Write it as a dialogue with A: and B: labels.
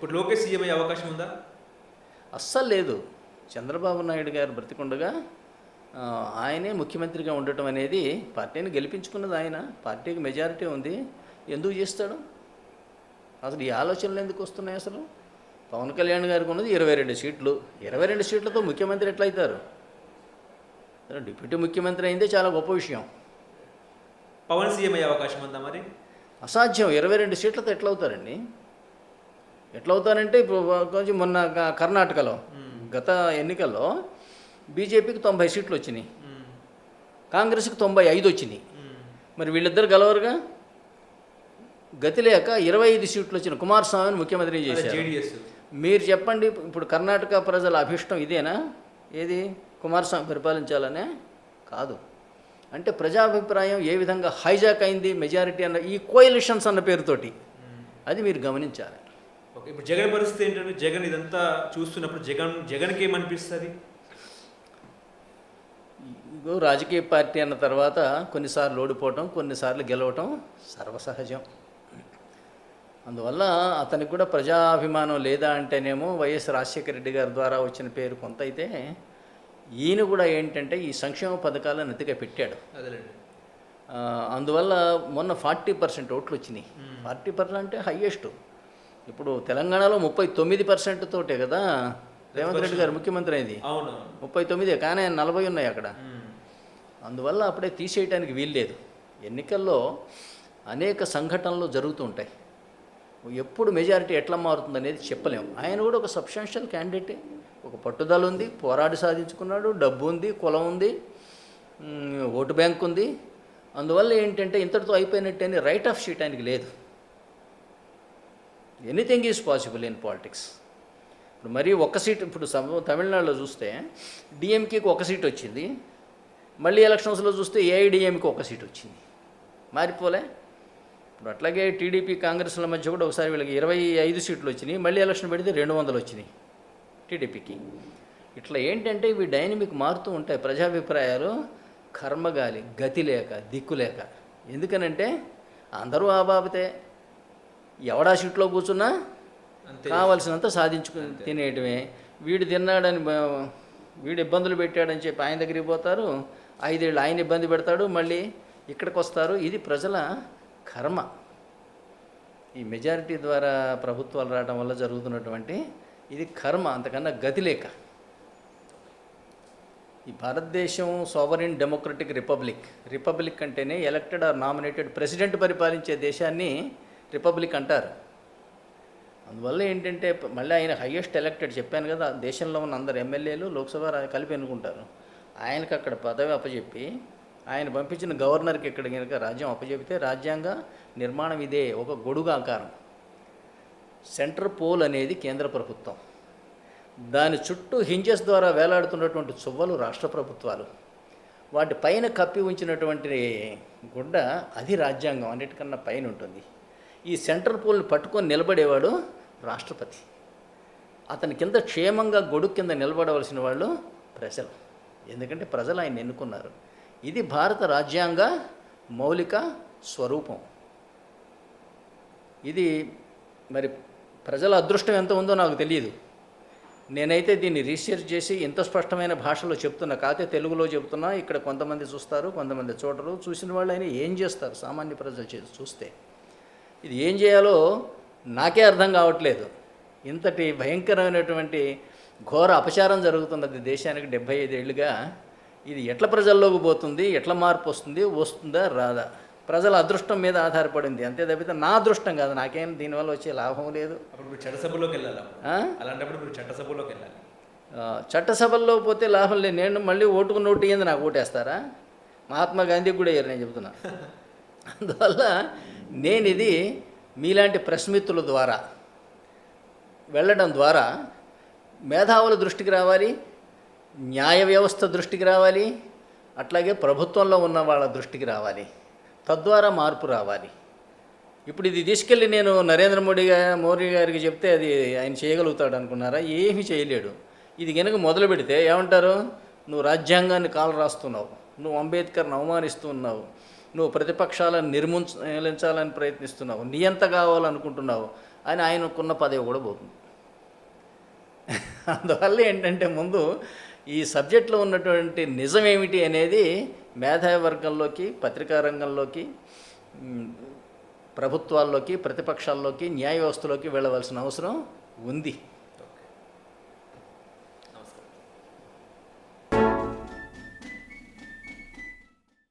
A: ఇప్పుడు లోకేష్ సీఎం అయ్యే అవకాశం ఉందా?
B: అస్సలు లేదు. చంద్రబాబు నాయుడు గారు బ్రతికుండగా ఆయనే ముఖ్యమంత్రిగా ఉండటం అనేది, పార్టీని గెలిపించుకున్నది ఆయన, పార్టీకి మెజారిటీ ఉంది, ఎందుకు చేస్తాడు? అసలు ఈ ఆలోచనలు ఎందుకు వస్తున్నాయి? అసలు పవన్ కళ్యాణ్ గారికి ఉన్నది 22 సీట్లు. 22 సీట్లతో ముఖ్యమంత్రి ఎట్లయితారు? డిప్యూటీ ముఖ్యమంత్రి అయిందే చాలా గొప్ప విషయం.
A: పవన్ సీఎం అయ్యే అవకాశం ఉందా మరి?
B: అసాధ్యం. 22 సీట్లతో ఎట్లవుతారండి? ఎట్లవుతారంటే ఇప్పుడు కొంచెం మొన్న కర్ణాటకలో గత ఎన్నికల్లో బీజేపీకి 90 సీట్లు వచ్చినాయి, కాంగ్రెస్కి 95 వచ్చినాయి. మరి వీళ్ళిద్దరు గెలవరుగా. గతి లేక 25 సీట్లు వచ్చిన కుమారస్వామిని ముఖ్యమంత్రి చేశారు. మీరు చెప్పండి, ఇప్పుడు కర్ణాటక ప్రజల అభిష్టం ఇదేనా? ఏది కుమారస్వామి పరిపాలించాలనే? కాదు. అంటే ప్రజాభిప్రాయం ఏ విధంగా హైజాక్ అయింది మెజారిటీ అన్న ఈ కోయలిషన్స్ అన్న పేరుతోటి, అది మీరు గమనించాలి.
A: ఓకే, ఇప్పుడు జగన్ పరిస్థితి ఏంటంటే, జగన్ ఇదంతా చూస్తున్నప్పుడు జగన్కి ఏమనిపిస్తుంది?
B: రాజకీయ పార్టీ అన్న తర్వాత కొన్నిసార్లు ఓడిపోవటం, కొన్నిసార్లు గెలవటం సర్వసహజం. అందువల్ల అతనికి కూడా ప్రజాభిమానం లేదా అంటేనేమో వైఎస్ రాజశేఖర రెడ్డి గారి ద్వారా వచ్చిన పేరు కొంత అయితే, ఈయన కూడా ఏంటంటే ఈ సంక్షేమ పథకాలను ఎత్తుగా పెట్టాడు.
A: అదేలేండి.
B: అందువల్ల మొన్న 40% ఓట్లు వచ్చినాయి. 40% అంటే హయ్యెస్ట్. ఇప్పుడు తెలంగాణలో 39% తోటే కదా రేవంత్ రెడ్డి గారు ముఖ్యమంత్రి అయింది. 39, కానీ 40 ఉన్నాయి అక్కడ. అందువల్ల అప్పుడే తీసేయడానికి వీల్లేదు. ఎన్నికల్లో అనేక సంఘటనలు జరుగుతూ ఉంటాయి. ఎప్పుడు మెజారిటీ ఎట్లా మారుతుంది అనేది చెప్పలేము. ఆయన కూడా ఒక సబ్స్టాన్షియల్ క్యాండిడేటే, ఒక పట్టుదల ఉంది, పోరాడి సాధించుకున్నాడు, డబ్బు ఉంది, కులం ఉంది, ఓటు బ్యాంక్ ఉంది. అందువల్ల ఏంటంటే ఇంతటితో అయిపోయినట్టు రైట్ ఆఫ్ షీట్ ఆయనకి లేదు. Anything is possible in politics. ఇప్పుడు మరీ ఒక్క సీట్, ఇప్పుడు తమిళనాడులో చూస్తే డిఎంకేకి 1 సీట్ వచ్చింది, మళ్ళీ ఎలక్షన్స్లో చూస్తే ఏఐడిఎంకి 1 సీట్ వచ్చింది. మారిపోలే? ఇప్పుడు అట్లాగే టీడీపీ కాంగ్రెస్ల మధ్య కూడా ఒకసారి వీళ్ళకి 25 సీట్లు వచ్చినాయి, మళ్ళీ ఎలక్షన్ పెడితే 200 వచ్చినాయి టీడీపీకి. ఇట్లా ఏంటంటే ఇవి డైనమిక్ మారుతూ ఉంటాయి. ప్రజాభిప్రాయాలు కర్మగాలి, గతి లేక, దిక్కు లేక. ఎందుకనంటే అందరూ ఆ బాబతే, ఎవడా సీట్లో కూర్చున్నా కావాల్సినంత సాధించుకుని తినేయటమే. వీడు తిన్నాడని, వీడు ఇబ్బందులు పెట్టాడని చెప్పి ఆయన దగ్గరికి పోతారు, 5 ఏళ్ళు ఆయన ఇబ్బంది పెడతాడు, మళ్ళీ ఇక్కడికి వస్తారు. ఇది ప్రజల కర్మ. ఈ మెజారిటీ ద్వారా ప్రభుత్వాలు రావడం వల్ల జరుగుతున్నటువంటి ఇది కర్మ, అంతకన్నా గతి లేక. ఈ భారతదేశం సోవరిన్ డెమోక్రటిక్ రిపబ్లిక్ అంటేనే ఎలక్టెడ్ ఆర్ నామినేటెడ్ ప్రెసిడెంట్ పరిపాలించే దేశాన్ని రిపబ్లిక్ అంటారు. అందువల్ల ఏంటంటే మళ్ళీ ఆయన హయ్యెస్ట్ ఎలక్టెడ్, చెప్పాను కదా, దేశంలో ఉన్న అందరు ఎమ్మెల్యేలు లోక్సభ కలిపి ఎన్నుకుంటారు. ఆయనకు అక్కడ పదవి అప్పచెప్పి ఆయన పంపించిన గవర్నర్కి ఇక్కడ కనుక రాజ్యం అప్పచెపితే రాజ్యాంగ నిర్మాణం ఇదే, ఒక గొడుగు ఆకారం. సెంటర్ పోల్ అనేది కేంద్ర ప్రభుత్వం, దాని చుట్టూ హింజెస్ ద్వారా వేలాడుతున్నటువంటి చువ్వలు రాష్ట్ర ప్రభుత్వాలు, వాటి పైన కప్పి ఉంచినటువంటి గుడ్డ అది రాజ్యాంగం, అన్నిటికన్నా పైన ఉంటుంది. ఈ సెంట్రల్ పోల్ని పట్టుకొని నిలబడేవాడు రాష్ట్రపతి. అతని కింద క్షేమంగా గొడుగు కింద నిలబడవలసిన వాళ్ళు ప్రజలు, ఎందుకంటే ప్రజలు ఆయన ఎన్నుకున్నారు. ఇది భారత రాజ్యాంగ మౌలిక స్వరూపం. ఇది మరి ప్రజల అదృష్టం ఎంత ఉందో నాకు తెలియదు. నేనైతే దీన్ని రీసెర్చ్ చేసి ఇంత స్పష్టమైన భాషలో చెప్తున్నా, కాకపోతే తెలుగులో చెప్తున్నా. ఇక్కడ కొంతమంది చూస్తారు, కొంతమంది చూడరు. చూసిన వాళ్ళు అయినా ఏం చేస్తారు? సామాన్య ప్రజలు చూస్తే ఇది ఏం చేయాలో నాకే అర్థం కావట్లేదు. ఇంతటి భయంకరమైనటువంటి ఘోర అపచారం జరుగుతున్నది దేశానికి 75 ఏళ్ళుగా. ఇది ఎట్లా ప్రజల్లోకి పోతుంది? ఎట్లా మార్పు వస్తుంది? వస్తుందా రాదా? ప్రజల అదృష్టం మీద ఆధారపడింది అంతే తప్పితే నా అదృష్టం కాదు. నాకేం దీనివల్ల వచ్చే లాభం లేదు.
A: అప్పుడు చట్టసభలోకి వెళ్ళాలి. అలాంటప్పుడు మీరు చట్టసభలోకి వెళ్ళాలి.
B: చట్టసభల్లో పోతే లాభం లేదు. నేను మళ్ళీ ఓటుకున్న ఓటు ఏంది, నాకు ఓటేస్తారా? మహాత్మా గాంధీకి కూడా వేయరు, నేను చెబుతున్నా. అందువల్ల నేను ఇది మీలాంటి ప్రెస్ మిత్రుల ద్వారా వెళ్ళడం ద్వారా మేధావుల దృష్టికి రావాలి, న్యాయ వ్యవస్థ దృష్టికి రావాలి, అట్లాగే ప్రభుత్వంలో ఉన్న వాళ్ళ దృష్టికి రావాలి. తద్వారా మార్పు రావాలి. ఇప్పుడు ఇది తీసుకెళ్ళి నేను నరేంద్ర మోడీ గారికి చెప్తే అది ఆయన చేయగలుగుతాడు అనుకున్నారా? ఏమీ చేయలేడు. ఇది కనుక మొదలు పెడితే ఏమంటారు? నువ్వు రాజ్యాంగాన్ని కాలు రాస్తున్నావు, నువ్వు అంబేద్కర్ని అవమానిస్తూ ఉన్నావు, నువ్వు ప్రతిపక్షాలను నిర్మూలించాలని ప్రయత్నిస్తున్నావు, నియంత కావాలనుకుంటున్నావు అని ఆయనకున్న పదవి కూడా పోతుంది. అందువల్ల ఏంటంటే ముందు ఈ సబ్జెక్ట్లో ఉన్నటువంటి నిజం ఏమిటి అనేది మేధావి వర్గంలోకి, పత్రికా రంగంలోకి, ప్రభుత్వాల్లోకి, ప్రతిపక్షాల్లోకి, న్యాయ వ్యవస్థలోకి వెళ్ళవలసిన అవసరం ఉంది.